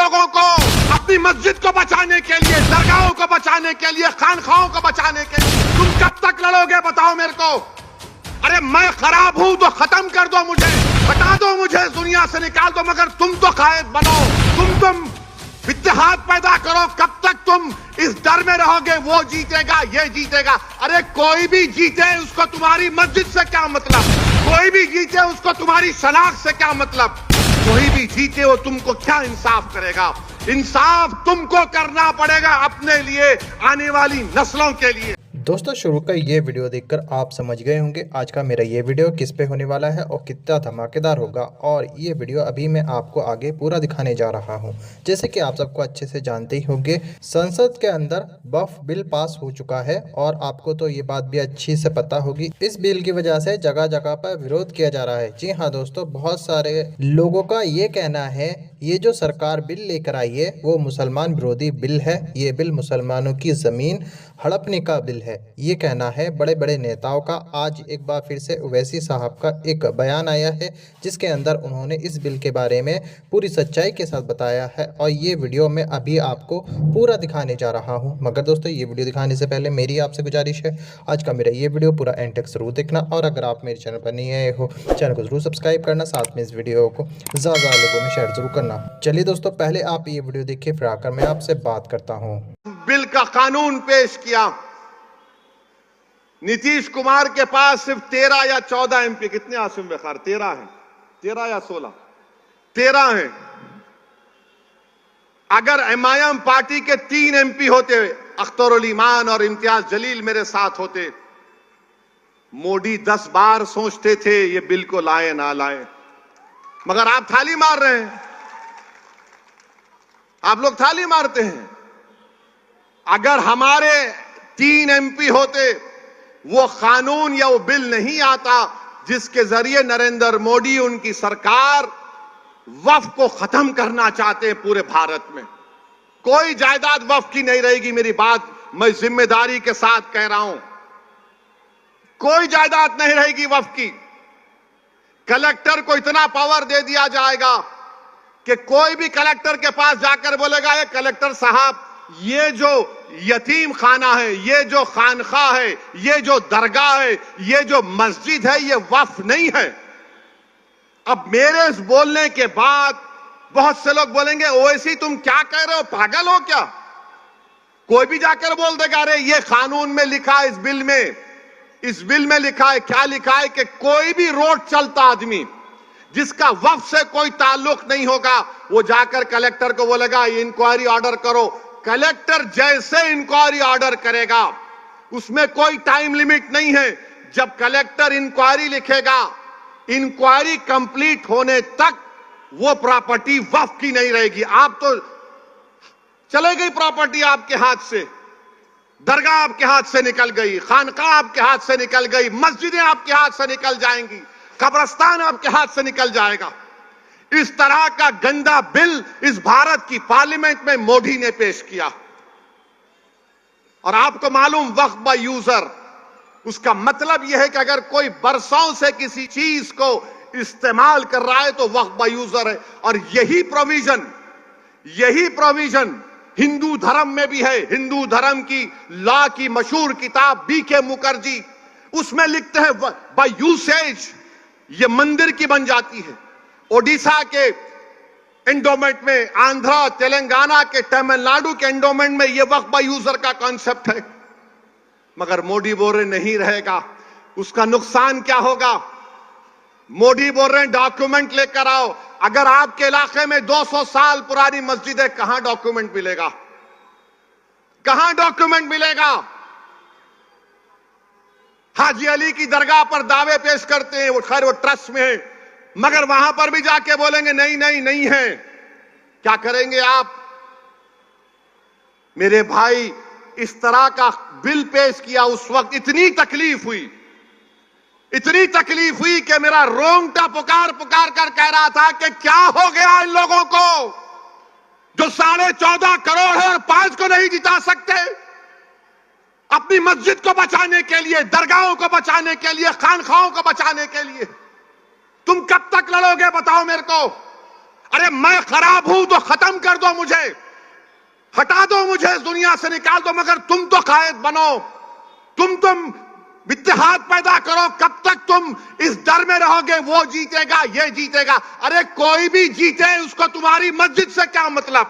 लोगों को अपनी मस्जिद को बचाने के लिए, दरगाहों को बचाने के लिए, खानखाओं को बचाने के लिए। तुम कब तक लड़ोगे बताओ मेरे को? अरे मैं खराब हूं तो खत्म कर दो मुझे, हटा दो मुझे, दुनिया से निकाल दो, मगर तुम तो कायद बनो, तुम इत्तेहाद पैदा करो। कब तक तुम इस डर में रहोगे वो जीतेगा, ये जीतेगा? अरे कोई भी जीते उसको तुम्हारी मस्जिद से क्या मतलब, कोई भी जीते उसको तुम्हारी शनाख्त से क्या मतलब, कोई भी जीते वो तुमको क्या इंसाफ करेगा? इंसाफ तुमको करना पड़ेगा अपने लिए, आने वाली नस्लों के लिए। दोस्तों, शुरू का ये वीडियो देखकर आप समझ गए होंगे आज का मेरा ये वीडियो किस पे होने वाला है और कितना धमाकेदार होगा। और ये वीडियो अभी मैं आपको आगे पूरा दिखाने जा रहा हूँ। जैसे कि आप सबको अच्छे से जानते ही होंगे, संसद के अंदर वक्फ बिल पास हो चुका है और आपको तो ये बात भी अच्छी से पता होगी। इस बिल की वजह से जगह जगह पर विरोध किया जा रहा है। जी हाँ दोस्तों, बहुत सारे लोगों का ये कहना है ये जो सरकार बिल लेकर आई है वो मुसलमान विरोधी बिल है, ये बिल मुसलमानों की ज़मीन हड़पने का बिल है, ये कहना है बड़े बड़े नेताओं का। आज एक बार फिर से ओवैसी साहब का एक बयान आया है जिसके अंदर उन्होंने इस बिल के बारे में पूरी सच्चाई के साथ बताया है और ये वीडियो मैं अभी आपको पूरा दिखाने जा रहा हूँ। मगर दोस्तों, ये वीडियो दिखाने से पहले मेरी आपसे गुजारिश है, आज का मेरा ये वीडियो पूरा एंड तक जरूर देखना और अगर आप मेरे चैनल पर नहीं आए हो चैनल को जरूर सब्सक्राइब करना, साथ में इस वीडियो को ज़्यादा लोगों में शेयर जरूर करना। चलिए दोस्तों, पहले आप ये वीडियो देखिए फिर आकर मैं आपसे बात करता हूँ। बिल का कानून पेश किया। नीतीश कुमार के पास सिर्फ 13 या 14 एमपी, कितने आसिम बेखार? 13 हैं, 13 या 16, 13 हैं। अगर एमआईएम पार्टी के 3 एमपी होते, अख्तरुल ईमान और इम्तियाज जलील मेरे साथ होते, मोदी 10 बार सोचते थे ये बिल को लाए ना लाए, मगर आप थाली मार रहे हैं, आप लोग थाली मारते हैं। अगर हमारे 3 एमपी होते, वो कानून या वो बिल नहीं आता जिसके जरिए नरेंद्र मोदी उनकी सरकार वक्फ को खत्म करना चाहते हैं पूरे भारत में। कोई जायदाद वक्फ की नहीं रहेगी, मेरी बात मैं जिम्मेदारी के साथ कह रहा हूं, कोई जायदाद नहीं रहेगी वक्फ की। कलेक्टर को इतना पावर दे दिया जाएगा कि कोई भी कलेक्टर के पास जाकर बोलेगा, ये कलेक्टर साहब ये जो यतीम खाना है, ये जो खानखा है, ये जो दरगाह है, ये जो मस्जिद है, ये वक्फ नहीं है। अब मेरे इस बोलने के बाद बहुत से लोग बोलेंगे, ओवैसी तुम क्या कह रहे हो, पागल हो क्या? कोई भी जाकर बोल देगा, अरे ये कानून में लिखा है, इस बिल में लिखा है। क्या लिखा है? कि कोई भी रोड चलता आदमी जिसका वक्फ से कोई ताल्लुक नहीं होगा, वो जाकर कलेक्टर को बोलेगा इंक्वायरी ऑर्डर करो। कलेक्टर जैसे इंक्वायरी ऑर्डर करेगा, उसमें कोई टाइम लिमिट नहीं है। जब कलेक्टर इंक्वायरी लिखेगा, इंक्वायरी कंप्लीट होने तक वो प्रॉपर्टी वक्फ की नहीं रहेगी। आप तो चले गई प्रॉपर्टी आपके हाथ से, दरगाह आपके हाथ से निकल गई, खानकाह आपके हाथ से निकल गई, मस्जिदें आपके हाथ से निकल जाएंगी, कब्रिस्तान आपके हाथ से निकल जाएगा। इस तरह का गंदा बिल इस भारत की पार्लियामेंट में मोदी ने पेश किया। और आपको मालूम, वक्फ बाय यूजर, उसका मतलब यह है कि अगर कोई बरसों से किसी चीज को इस्तेमाल कर रहा है तो वक्फ बाय यूजर है। और यही प्रोविजन हिंदू धर्म में भी है। हिंदू धर्म की लॉ की मशहूर किताब बीके मुखर्जी, उसमें लिखते हैं बाय यूसेज ये मंदिर की बन जाती है। ओडिशा के एंडोमेंट में, आंध्रा, तेलंगाना के, तमिलनाडु के एंडोमेंट में ये वक्फ बाय यूजर का कॉन्सेप्ट है। मगर मोदी बोल रहे नहीं रहेगा। उसका नुकसान क्या होगा? मोदी बोल रहे हैं डॉक्यूमेंट लेकर आओ। अगर आपके इलाके में 200 साल पुरानी मस्जिद है, कहां डॉक्यूमेंट मिलेगा? कहां डॉक्यूमेंट मिलेगा? हाजी अली की दरगाह पर दावे पेश करते हैं, वो खैर वो ट्रस्ट में है, मगर वहां पर भी जाके बोलेंगे नहीं है। क्या करेंगे आप? मेरे भाई, इस तरह का बिल पेश किया, उस वक्त इतनी तकलीफ हुई कि मेरा रोंगटा पुकार कर कह रहा था कि क्या हो गया इन लोगों को जो 14.5 करोड़ है और 5 को नहीं जिता सकते। अपनी मस्जिद को बचाने के लिए, दरगाहों को बचाने के लिए, खानखाओं को बचाने के लिए तुम कब तक लड़ोगे बताओ मेरे को? अरे मैं खराब हूं तो खत्म कर दो मुझे, हटा दो मुझे, इस दुनिया से निकाल दो, मगर तुम तो कायद बनो, तुम इत्तेहाद पैदा करो। कब तक तुम इस डर में रहोगे वो जीतेगा ये जीतेगा? अरे कोई भी जीते उसको तुम्हारी मस्जिद से क्या मतलब,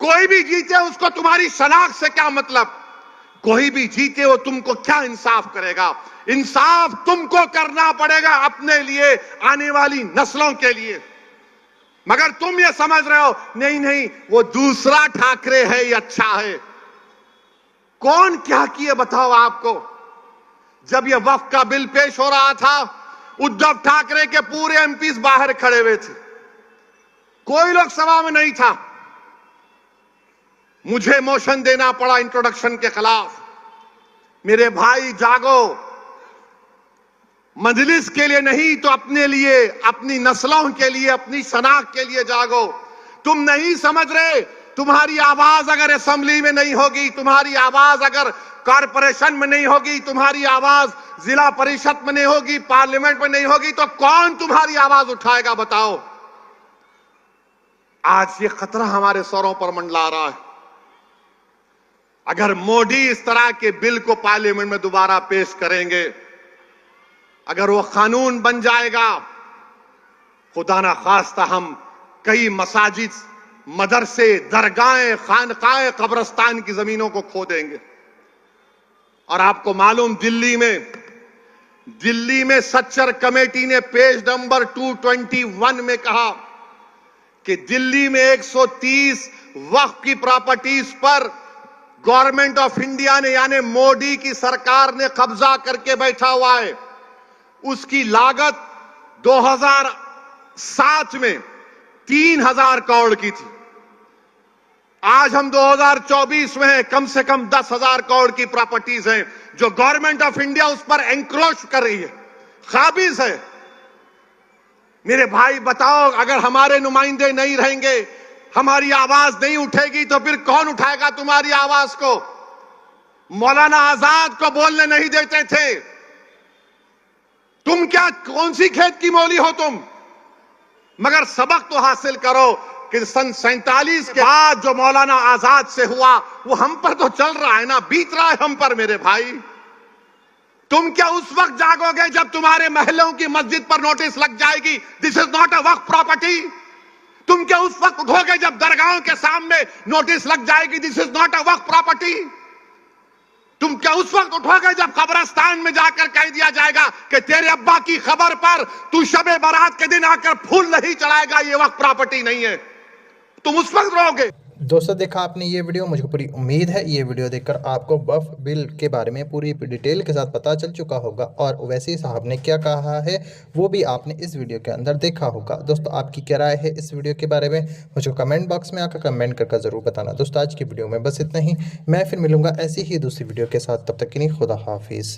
कोई भी जीते उसको तुम्हारी शनाख्त से क्या मतलब, कोई भी जीते वो तुमको क्या इंसाफ करेगा? इंसाफ तुमको करना पड़ेगा अपने लिए, आने वाली नस्लों के लिए। मगर तुम ये समझ रहे हो नहीं नहीं वो दूसरा ठाकरे है ये अच्छा है। कौन क्या किए बताओ आपको? जब ये वक्फ का बिल पेश हो रहा था, उद्धव ठाकरे के पूरे एमपीज बाहर खड़े हुए थे, कोई लोग सभा में नहीं था। मुझे मोशन देना पड़ा इंट्रोडक्शन के खिलाफ। मेरे भाई जागो, मजलिस के लिए नहीं तो अपने लिए, अपनी नस्लों के लिए, अपनी शनाख्त के लिए जागो। तुम नहीं समझ रहे, तुम्हारी आवाज अगर असेंबली में नहीं होगी, तुम्हारी आवाज अगर कॉरपोरेशन में नहीं होगी, तुम्हारी आवाज जिला परिषद में नहीं होगी, पार्लियामेंट में नहीं होगी, तो कौन तुम्हारी आवाज उठाएगा बताओ? आज ये खतरा हमारे सरों पर मंडला रहा है। अगर मोदी इस तरह के बिल को पार्लियामेंट में दोबारा पेश करेंगे, अगर वो कानून बन जाएगा, खुदा ना खास्ता हम कई मसाजिद, मदरसे, दरगाहें, खानकाएं, कब्रिस्तान की जमीनों को खो देंगे। और आपको मालूम दिल्ली में सच्चर कमेटी ने पेज नंबर 221 में कहा कि दिल्ली में 130 वक्फ की प्रॉपर्टीज पर गवर्नमेंट ऑफ इंडिया ने, यानी मोदी की सरकार ने कब्जा करके बैठा हुआ है। उसकी लागत 2007 में 3000 करोड़ की थी। आज हम 2024 में हैं, कम से कम 10,000 करोड़ की प्रॉपर्टीज हैं जो गवर्नमेंट ऑफ इंडिया उस पर एंक्रोच कर रही है, काबिज है। मेरे भाई बताओ, अगर हमारे नुमाइंदे नहीं रहेंगे, हमारी आवाज नहीं उठेगी, तो फिर कौन उठाएगा तुम्हारी आवाज को? मौलाना आजाद को बोलने नहीं देते थे। तुम क्या, कौन सी खेत की मौली हो तुम? मगर सबक तो हासिल करो कि सन 47 के बाद जो मौलाना आजाद से हुआ वो हम पर तो चल रहा है ना, बीत रहा है हम पर। मेरे भाई, तुम क्या उस वक्त जागोगे जब तुम्हारे महलों की मस्जिद पर नोटिस लग जाएगी, this is not a Waqf property? तुम क्या उस वक्त उठोगे जब दरगाहों के सामने नोटिस लग जाएगी, this is not a Waqf property? तुम क्या उस वक्त उठोगे जब कब्रिस्तान में जाकर कह दिया जाएगा कि तेरे अब्बा की खबर पर तू शबे बारात के दिन आकर फूल नहीं चढ़ाएगा, ये वक्त प्रॉपर्टी नहीं है? तुम उस वक्त रहोगे। दोस्तों, देखा आपने ये वीडियो, मुझे पूरी उम्मीद है ये वीडियो देखकर आपको वक्फ बिल के बारे में पूरी डिटेल के साथ पता चल चुका होगा, और वैसी साहब ने क्या कहा है वो भी आपने इस वीडियो के अंदर देखा होगा। दोस्तों, आपकी क्या राय है इस वीडियो के बारे में, मुझे कमेंट बॉक्स में आकर कमेंट करके ज़रूर बताना। दोस्तों, आज की वीडियो में बस इतना ही। मैं फिर मिलूँगा ऐसी ही दूसरी वीडियो के साथ, तब तक के लिए खुदा हाफिज़।